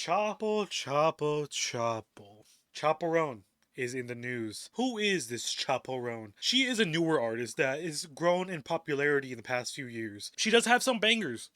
Chappell, Chappell, Chappell. Chappell Roan is in the news. Who is this Chappell Roan? She is a newer artist that is grown in popularity in the past few years. She does have some bangers.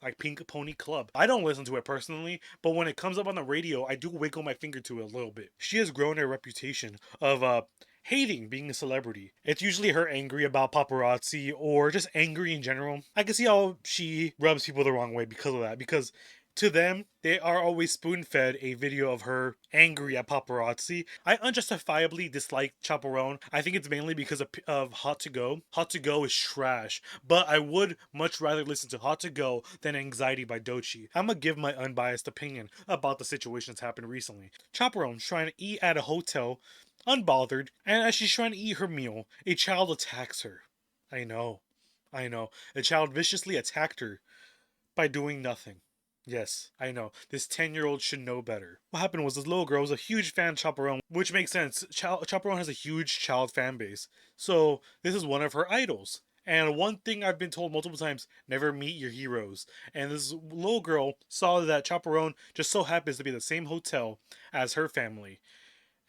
Like Pink Pony Club. I don't listen to it personally, but when it comes up on the radio, I do wiggle my finger to it a little bit. She has grown a reputation of hating being a celebrity. It's usually her angry about paparazzi or just angry in general. I can see how she rubs people the wrong way because of that. Because to them, they are always spoon fed a video of her angry at paparazzi. I unjustifiably dislike Chappell Roan. I think it's mainly because of Hot to Go. Hot to Go is trash, but I would much rather listen to Hot to Go than Anxiety by Doechii. I'm gonna give my unbiased opinion about the situation that's happened recently. Chappell Roan's trying to eat at a hotel, unbothered, and as she's trying to eat her meal, a child attacks her. I know. I know. A child viciously attacked her by doing nothing. Yes, I know. This 10-year-old should know better. What happened was this little girl was a huge fan of Chappell Roan, which makes sense. Chappell Roan has a huge child fan base. So this is one of her idols. And one thing I've been told multiple times, never meet your heroes. And this little girl saw that Chappell Roan just so happens to be in the same hotel as her family.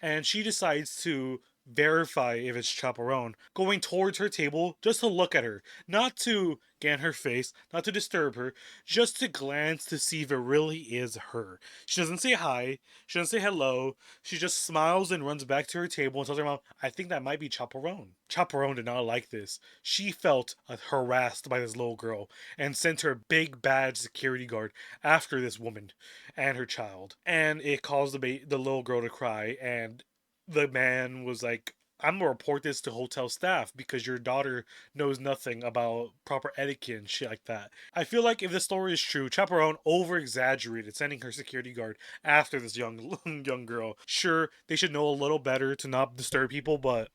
And she decides to verify if it's Chappell Roan, going towards her table just to look at her, not to get in her face, not to disturb her, just to glance to see if it really is her. She doesn't say hi, she doesn't say hello, she just smiles and runs back to her table and tells her mom, I think that might be Chappell Roan. Chappell Roan did not like this. She felt harassed by this little girl and sent her big bad security guard after this woman and her child. And it caused the little girl to cry, and the man was like, I'm gonna report this to hotel staff because your daughter knows nothing about proper etiquette and shit like that. I feel like if this story is true, Chappell Roan over exaggerated sending her security guard after this young girl. Sure, they should know a little better to not disturb people, but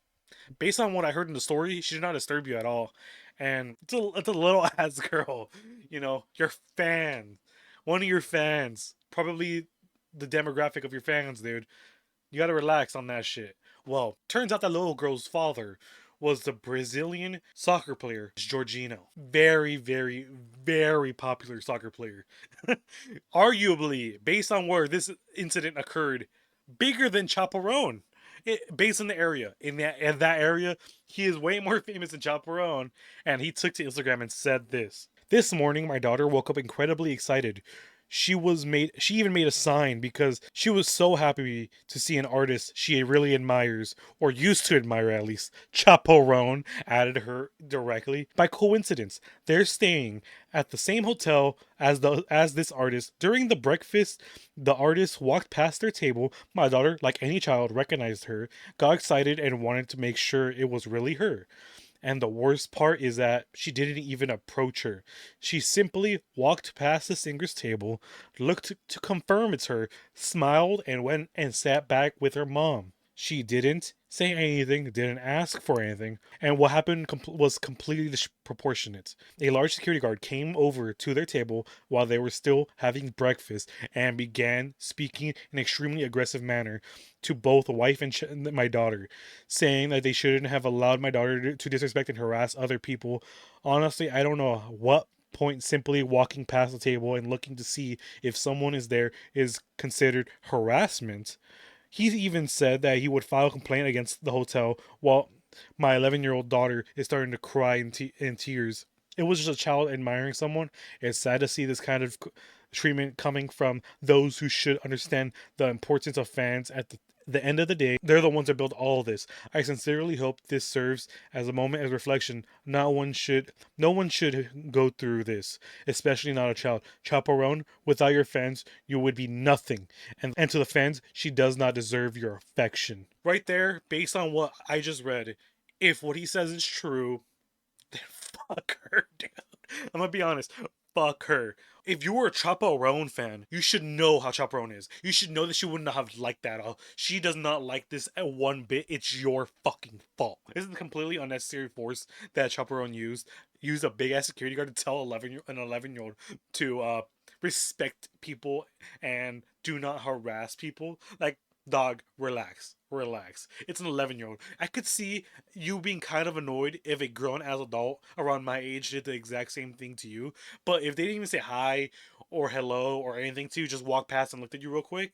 based on what I heard in the story, she did not disturb you at all. And it's a little ass girl, your fan, one of your fans, probably the demographic of your fans, dude. You gotta relax on that shit. Well, turns out that little girl's father was the Brazilian soccer player, Jorginho. Very, very, very popular soccer player. Arguably, based on where this incident occurred, bigger than Chappell Roan. Based in the area, in that area, he is way more famous than Chappell Roan, and he took to Instagram and said this. This morning, my daughter woke up incredibly excited. She even made a sign because she was so happy to see an artist she really admires, or used to admire at least. Chappell Roan added her directly. By coincidence, they're staying at the same hotel as this artist. During the breakfast, the artist walked past their table. My daughter, like any child, recognized her, got excited, and wanted to make sure it was really her. And the worst part is that she didn't even approach her. She simply walked past the singer's table, looked to confirm it's her, smiled, and went and sat back with her mom. She didn't say anything, didn't ask for anything, and what happened was completely disproportionate. A large security guard came over to their table while they were still having breakfast and began speaking in an extremely aggressive manner to both wife and my daughter, saying that they shouldn't have allowed my daughter to disrespect and harass other people. Honestly, I don't know what point simply walking past the table and looking to see if someone is there is considered harassment. He even said that he would file a complaint against the hotel while my 11-year-old daughter is starting to cry in tears. It was just a child admiring someone. It's sad to see this kind of treatment coming from those who should understand the importance of fans. At the end of the day, they're the ones that build all of this. I sincerely hope this serves as a moment of reflection. No one should go through this, especially not a child. Chappell Roan, without your fans, you would be nothing. And to the fans, she does not deserve your affection. Right there, based on what I just read, if what he says is true, then fuck her, dude. I'm gonna be honest. Fuck her. If you were a Chappell Roan fan, you should know how Chappell Roan is. You should know that she would not have liked that at all. She does not like this at one bit. It's your fucking fault. This is completely unnecessary force that Chappell Roan used. Used a big ass security guard to tell an 11-year-old to respect people and do not harass people. Like, Dog, relax. Relax. It's an 11-year-old. I could see you being kind of annoyed if a grown ass adult around my age did the exact same thing to you. But if they didn't even say hi or hello or anything to you, just walked past and looked at you real quick,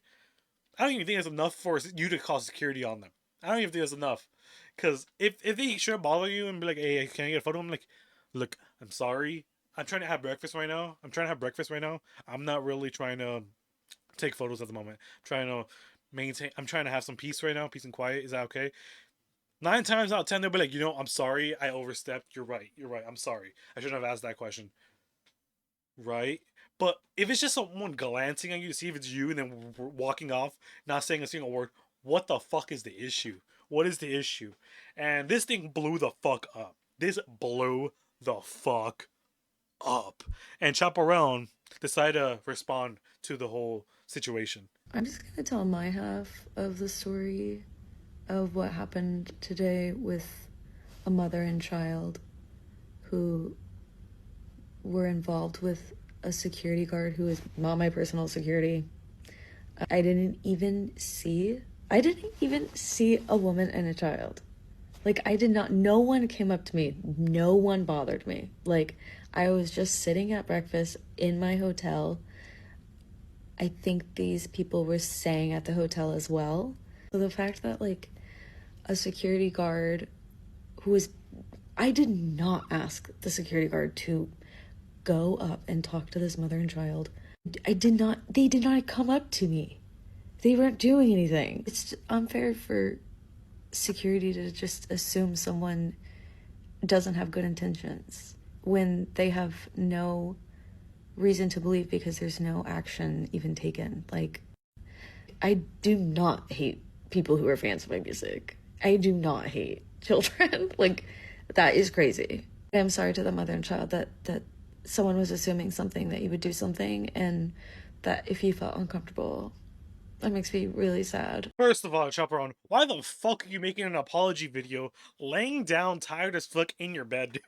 I don't even think that's enough for you to call security on them. I don't even think that's enough. Because if they shouldn't bother you and be like, hey, can I get a photo? I'm like, look, I'm sorry. I'm trying to have breakfast right now. I'm not really trying to take photos at the moment. I'm trying to maintain. I'm trying to have some peace right now, peace and quiet. Is that okay? 9 times out of 10, they'll be like, I'm sorry, I overstepped. You're right. You're right. I'm sorry. I shouldn't have asked that question. Right? But if it's just someone glancing at you to see if it's you and then walking off, not saying a single word, what the fuck is the issue? What is the issue? And this thing blew the fuck up. This blew the fuck up. And Chappell Roan decided to respond to the whole situation. I'm just gonna tell my half of the story of what happened today with a mother and child who were involved with a security guard who is not my personal security. I didn't even see a woman and a child. Like, I did not, no one came up to me. No one bothered me. Like, I was just sitting at breakfast in my hotel. I think these people were staying at the hotel as well. So the fact that, like, a security guard who was, I did not ask the security guard to go up and talk to this mother and child. They did not come up to me. They weren't doing anything. It's unfair for security to just assume someone doesn't have good intentions when they have no reason to believe because there's no action even taken. Like, I do not hate people who are fans of my music. I do not hate children. Like, that is crazy. I'm sorry to the mother and child that someone was assuming something, that you would do something, and that if you felt uncomfortable, that makes me really sad. First of all, Chappell Roan, why the fuck are you making an apology video laying down tired as fuck in your bed?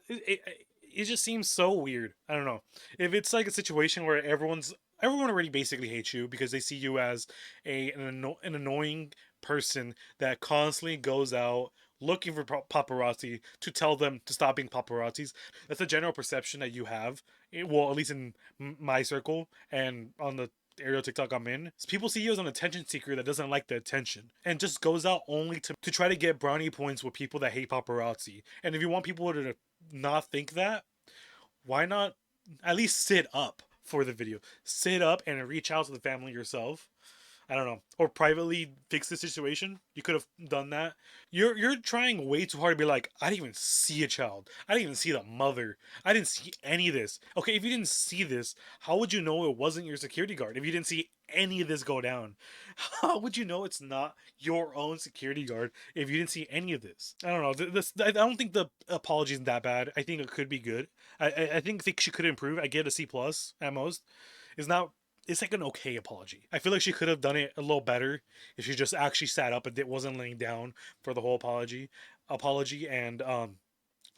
It just seems so weird. I don't know. If it's like a situation where everyone already basically hates you because they see you as an annoying person that constantly goes out looking for paparazzi to tell them to stop being paparazzis. That's the general perception that you have. Well, at least in my circle and on the area of TikTok I'm in. People see you as an attention seeker that doesn't like the attention and just goes out only to try to get brownie points with people that hate paparazzi. And if you want people to not think that, why not at least sit up for the video? Sit up and reach out to the family yourself. I don't know, or privately fix the situation. You could have done that. You're trying way too hard to be like, I didn't even see a child. I didn't even see the mother. I didn't see any of this. Okay, if you didn't see this, how would you know it wasn't your security guard? If you didn't see any of this go down, how would you know it's not your own security guard if you didn't see any of this? I don't know. I don't think the apology isn't that bad. I think it could be good. I think she could improve. I get a C+ at most. It's not, it's like an okay apology. I feel like she could have done it a little better if she just actually sat up and it wasn't laying down for the whole apology and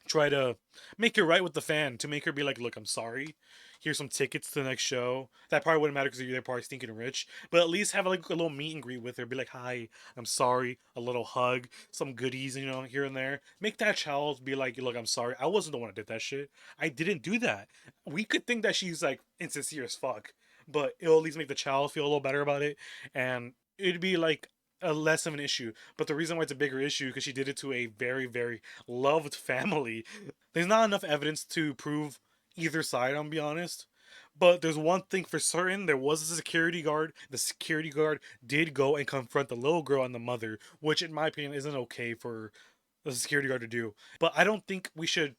try to make it right with the fan, to make her be like, look, I'm sorry. Here's some tickets to the next show. That probably wouldn't matter because they're probably stinking rich. But at least have like a little meet and greet with her. Be like, hi, I'm sorry. A little hug, some goodies, here and there. Make that child be like, look, I'm sorry. I wasn't the one that did that shit. I didn't do that. We could think that she's like insincere as fuck, but it'll at least make the child feel a little better about it. And it'd be like a less of an issue. But the reason why it's a bigger issue because she did it to a very, very loved family. There's not enough evidence to prove either side, I'll be honest. But there's one thing for certain: there was a security guard. The security guard did go and confront the little girl and the mother, which, in my opinion, isn't okay for the security guard to do. But I don't think we should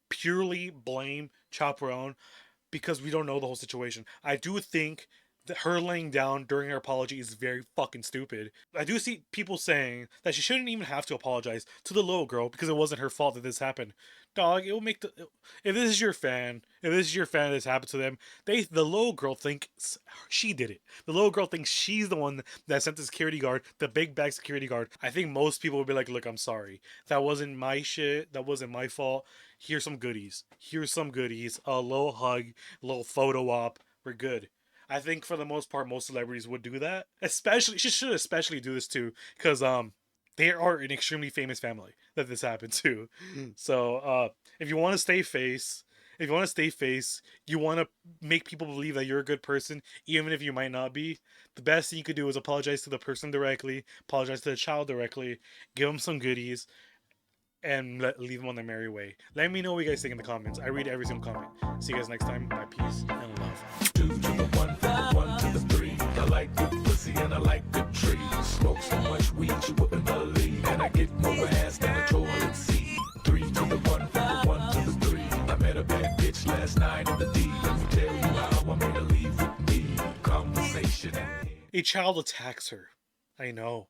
purely blame Chappell Roan because we don't know the whole situation. I do think that her laying down during her apology is very fucking stupid. I do see people saying that she shouldn't even have to apologize to the little girl because it wasn't her fault that this happened. Dog, it will make the, if this is your fan, this happened to them, the little girl thinks she did it. The little girl thinks she's the one that sent the security guard, the big bag security guard. I think most people would be like, look, I'm sorry. That wasn't my shit. That wasn't my fault. Here's some goodies. Here's some goodies. A little hug, a little photo op. We're good. I think for the most part, most celebrities would do that. Especially, she should especially do this too, because they are an extremely famous family that this happened to. So if you want to stay face, if you want to stay face, you want to make people believe that you're a good person, even if you might not be. The best thing you could do is apologize to the person directly, apologize to the child directly, give them some goodies, and leave them on their merry way. Let me know what you guys think in the comments. I read every single comment. See you guys next time. Bye, peace, and love. Two to the one, from the one to the three. I like good pussy and I like good trees. Smoke so much weed you wouldn't believe, and I get more ass than a toilet seat. Three to the one, from the one to the three. I met a bad bitch last night in the D. Let me tell you how I made her leave with me. Conversation. A child attacks her. I know.